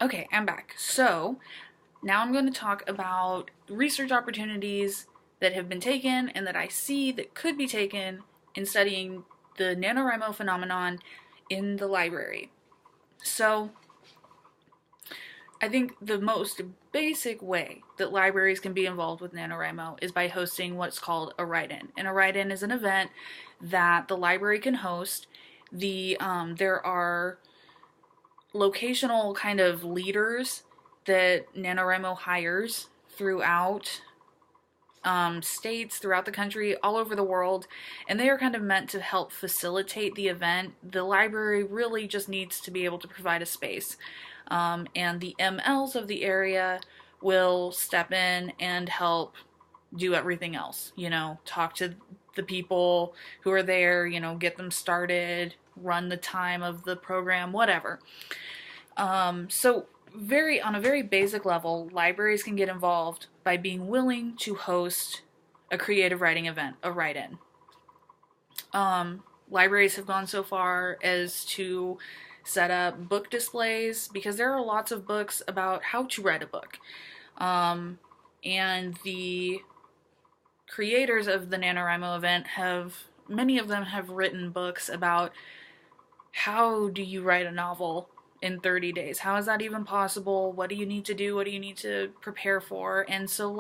Okay, I'm back. So now I'm going to talk about research opportunities that have been taken and that I see that could be taken in studying the NaNoWriMo phenomenon in the library. So I think the most basic way that libraries can be involved with NaNoWriMo is by hosting what's called a write-in. And a write-in is an event that the library can host. There are locational kind of leaders that NaNoWriMo hires throughout states, throughout the country, all over the world, and they are kind of meant to help facilitate the event. The library really just needs to be able to provide a space, and the MLs of the area will step in and help do everything else. Talk to the people who are there, get them started, run the time of the program, whatever. So on a very basic level, libraries can get involved by being willing to host a creative writing event, a write-in. Libraries have gone so far as to set up book displays because there are lots of books about how to write a book. And the creators of the NaNoWriMo event many of them have written books about how do you write a novel in 30 days? How is that even possible? What do you need to do? What do you need to prepare for? And so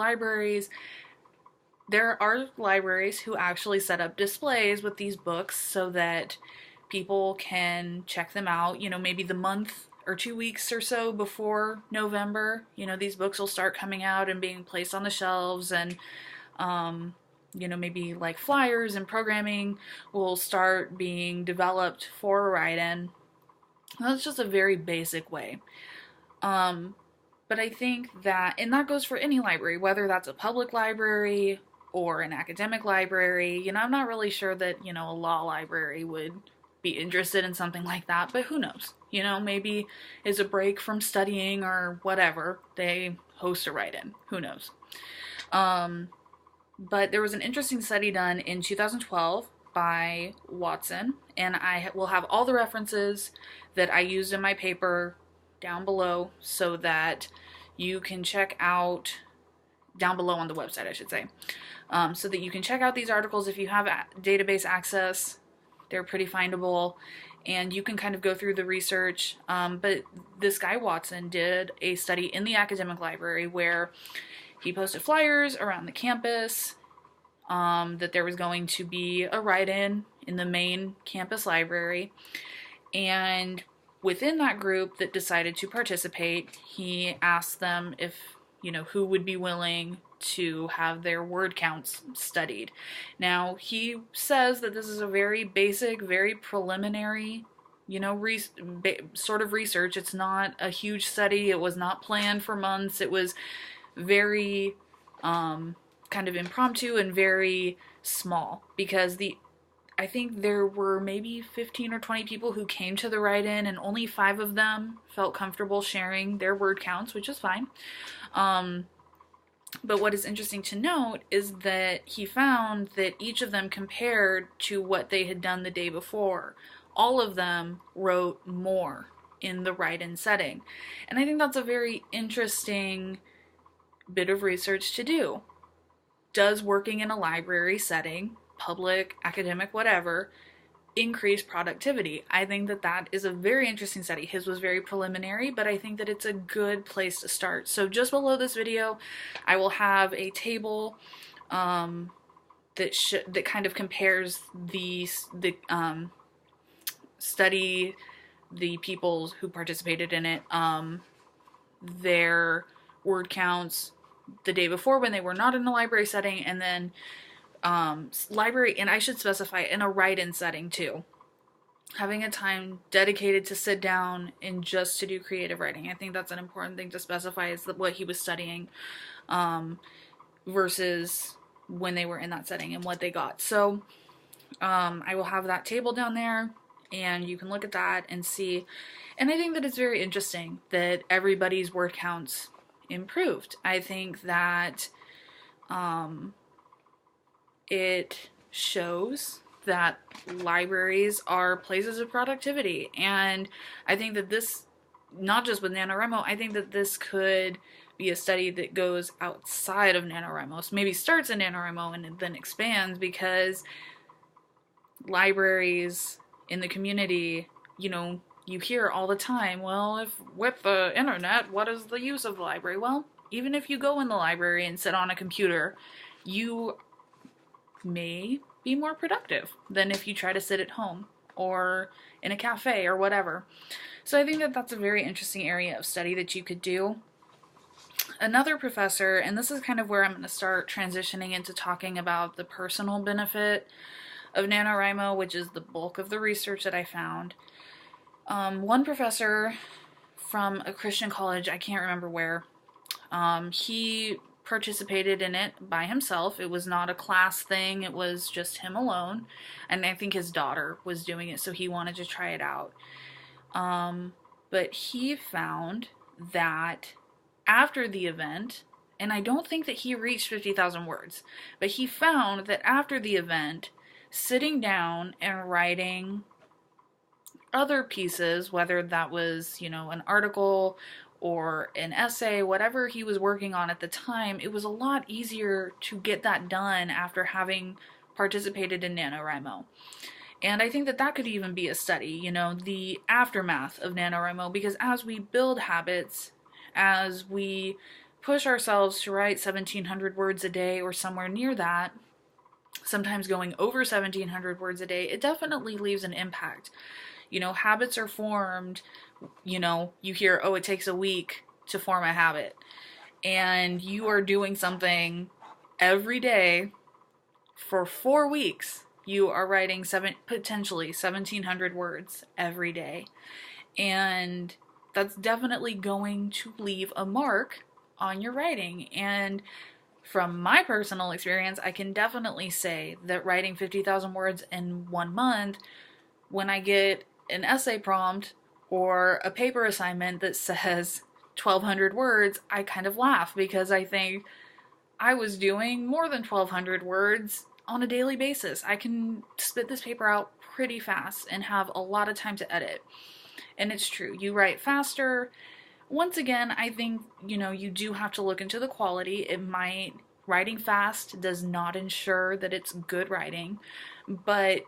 there are libraries who actually set up displays with these books so that people can check them out, maybe the month or 2 weeks or so before November. These books will start coming out and being placed on the shelves, and maybe like flyers and programming will start being developed for a write-in. That's just a very basic way. But I think that, and that goes for any library, whether that's a public library or an academic library. I'm not really sure that, a law library would be interested in something like that, but who knows? Maybe as a break from studying or whatever, they host a write-in. Who knows? But there was an interesting study done in 2012 by Watson, and I will have all the references that I used in my paper down below so that you can check out, down below on the website, I should say, so that you can check out these articles if you have database access. They're pretty findable, and you can kind of go through the research. But this guy Watson did a study in the academic library where he posted flyers around the campus that there was going to be a write-in in the main campus library. And within that group that decided to participate, he asked them if, who would be willing to have their word counts studied. Now, he says that this is a very basic, very preliminary, sort of research. It's not a huge study. It was not planned for months. It was very kind of impromptu and very small, because I think there were maybe 15 or 20 people who came to the write-in, and only 5 of them felt comfortable sharing their word counts, which is fine. But what is interesting to note is that he found that each of them, compared to what they had done the day before, all of them wrote more in the write-in setting. And I think that's a very interesting bit of research to do. Does working in a library setting, public, academic, whatever, increase productivity? I think that is a very interesting study. His was very preliminary, but I think that it's a good place to start. So just below this video, I will have a table that kind of compares the study, the people who participated in it, their word counts the day before when they were not in a library setting, and then library, and I should specify, in a write-in setting too. Having a time dedicated to sit down and just to do creative writing. I think that's an important thing to specify, is what he was studying versus when they were in that setting and what they got. So I will have that table down there, and you can look at that and see. And I think that it's very interesting that everybody's word counts improved. I think that it shows that libraries are places of productivity, and I think that this not just with NaNoWriMo, I think that this could be a study that goes outside of NaNoWriMo. So maybe starts in NaNoWriMo and then expands, because libraries in the community, you hear all the time, well, if with the internet, what is the use of the library? Well, even if you go in the library and sit on a computer, you may be more productive than if you try to sit at home or in a cafe or whatever. So I think that that's a very interesting area of study that you could do. Another professor, and this is kind of where I'm going to start transitioning into talking about the personal benefit of NaNoWriMo, which is the bulk of the research that I found. One professor from a Christian college, I can't remember where, he participated in it by himself. It was not a class thing, it was just him alone, and I think his daughter was doing it, so he wanted to try it out. But he found that after the event, and I don't think that he reached 50,000 words, but he found that after the event, sitting down and writing other pieces, whether that was, an article or an essay, whatever he was working on at the time, it was a lot easier to get that done after having participated in NaNoWriMo. And I think that that could even be a study, the aftermath of NaNoWriMo, because as we build habits, as we push ourselves to write 1,700 words a day or somewhere near that, sometimes going over 1,700 words a day, it definitely leaves an impact. Habits are formed, you hear, oh, it takes a week to form a habit. And you are doing something every day for 4 weeks. You are writing potentially 1,700 words every day. And that's definitely going to leave a mark on your writing. And from my personal experience, I can definitely say that writing 50,000 words in 1 month, when I get an essay prompt or a paper assignment that says 1,200 words, I kind of laugh, because I think I was doing more than 1,200 words on a daily basis. I can spit this paper out pretty fast and have a lot of time to edit. And it's true, you write faster. Once again, I think, you do have to look into the quality. Writing fast does not ensure that it's good writing, but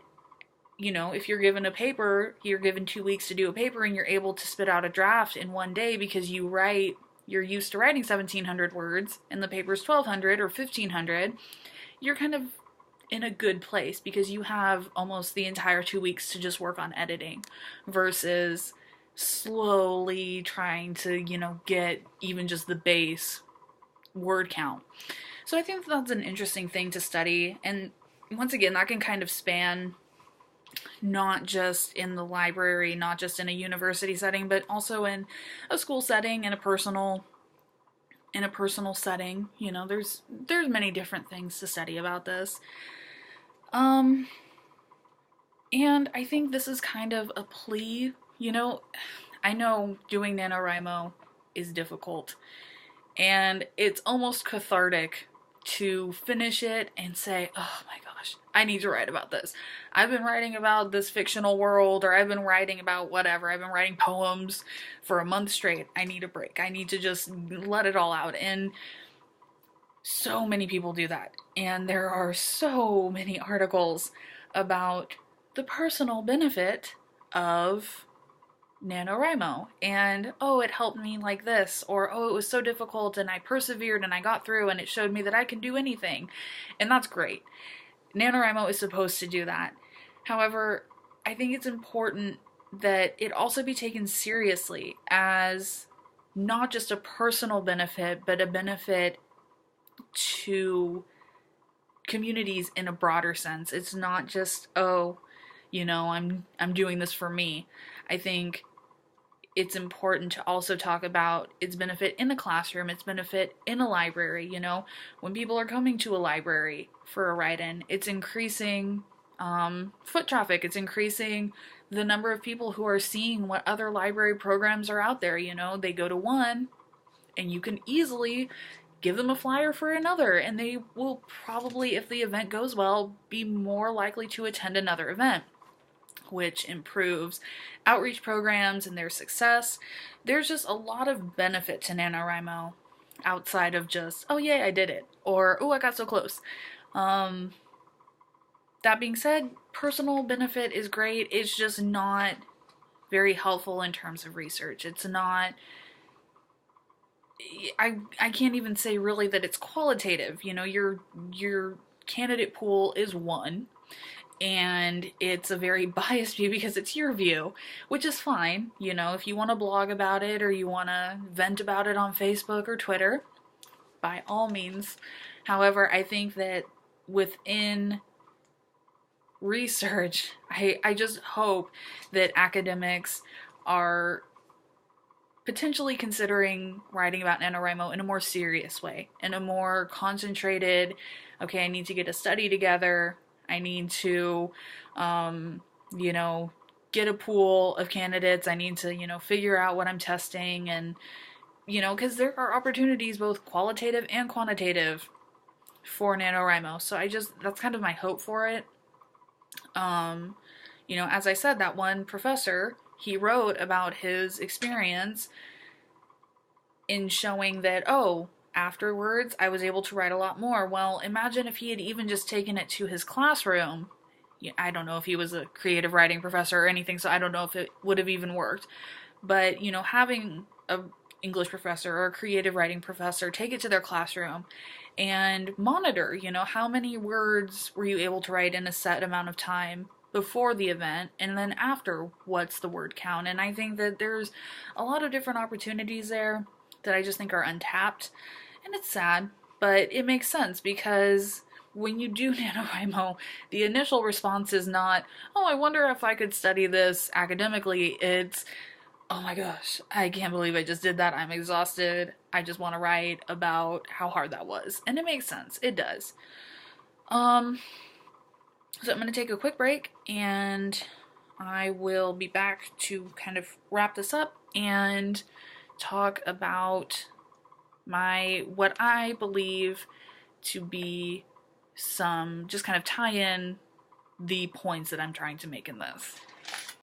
if you're given a paper, you're given 2 weeks to do a paper, and you're able to spit out a draft in 1 day because you're used to writing 1,700 words and the paper's 1,200 or 1,500, you're kind of in a good place because you have almost the entire 2 weeks to just work on editing, versus slowly trying to, get even just the base word count. So I think that's an interesting thing to study. And once again, that can kind of span not just in the library, not just in a university setting, but also in a school setting, in a personal setting. There's many different things to study about this. And I think this is kind of a plea. I know doing NaNoWriMo is difficult, and it's almost cathartic to finish it and say, oh my gosh, I need to write about this. I've been writing about this fictional world, or I've been writing about whatever. I've been writing poems for a month straight. I need a break. I need to just let it all out. And so many people do that. And there are so many articles about the personal benefit of NaNoWriMo, and oh, it helped me like this, or oh, it was so difficult and I persevered and I got through and it showed me that I can do anything. And that's great. NaNoWriMo is supposed to do that. However, I think it's important that it also be taken seriously as not just a personal benefit, but a benefit to communities in a broader sense. It's not just, oh, I'm doing this for me. I think it's important to also talk about its benefit in the classroom, its benefit in a library. When people are coming to a library for a write-in, it's increasing foot traffic. It's increasing the number of people who are seeing what other library programs are out there. They go to one, and you can easily give them a flyer for another, and they will probably, if the event goes well, be more likely to attend another event. which improves outreach programs and their success. There's just a lot of benefit to NaNoWriMo outside of just, oh yay, I did it, or oh, I got so close. That being said, personal benefit is great. It's just not very helpful in terms of research. It's not, I can't even say really that it's qualitative. You know, your candidate pool is one, and it's a very biased view because it's your view, which is fine. You know, if you want to blog about it or you want to vent about it on Facebook or Twitter, by all means. However, I think that within research, I just hope that academics are potentially considering writing about NaNoWriMo in a more serious way, in a more concentrated, okay, I need to get a study together, I need to, you know, get a pool of candidates, I need to, you know, figure out what I'm testing, and, you know, because there are opportunities both qualitative and quantitative for NaNoWriMo, so that's kind of my hope for it. You know, as I said, that one professor, he wrote about his experience in showing that, oh, afterwards I was able to write a lot more. Well, imagine if he had even just taken it to his classroom. I don't know if he was a creative writing professor or anything, so I don't know if it would have even worked. But, you know, having a English professor or a creative writing professor take it to their classroom and monitor, you know, how many words were you able to write in a set amount of time before the event, and then after, what's the word count. And I think that there's a lot of different opportunities there that I just think are untapped, and it's sad, but it makes sense because when you do NaNoWriMo, the initial response is not, oh, I wonder if I could study this academically. It's, oh my gosh, I can't believe I just did that. I'm exhausted. I just want to write about how hard that was. And it makes sense. It does. So I'm going to take a quick break, and I will be back to kind of wrap this up and talk about what I believe to be some, just kind of tie in the points that I'm trying to make in this.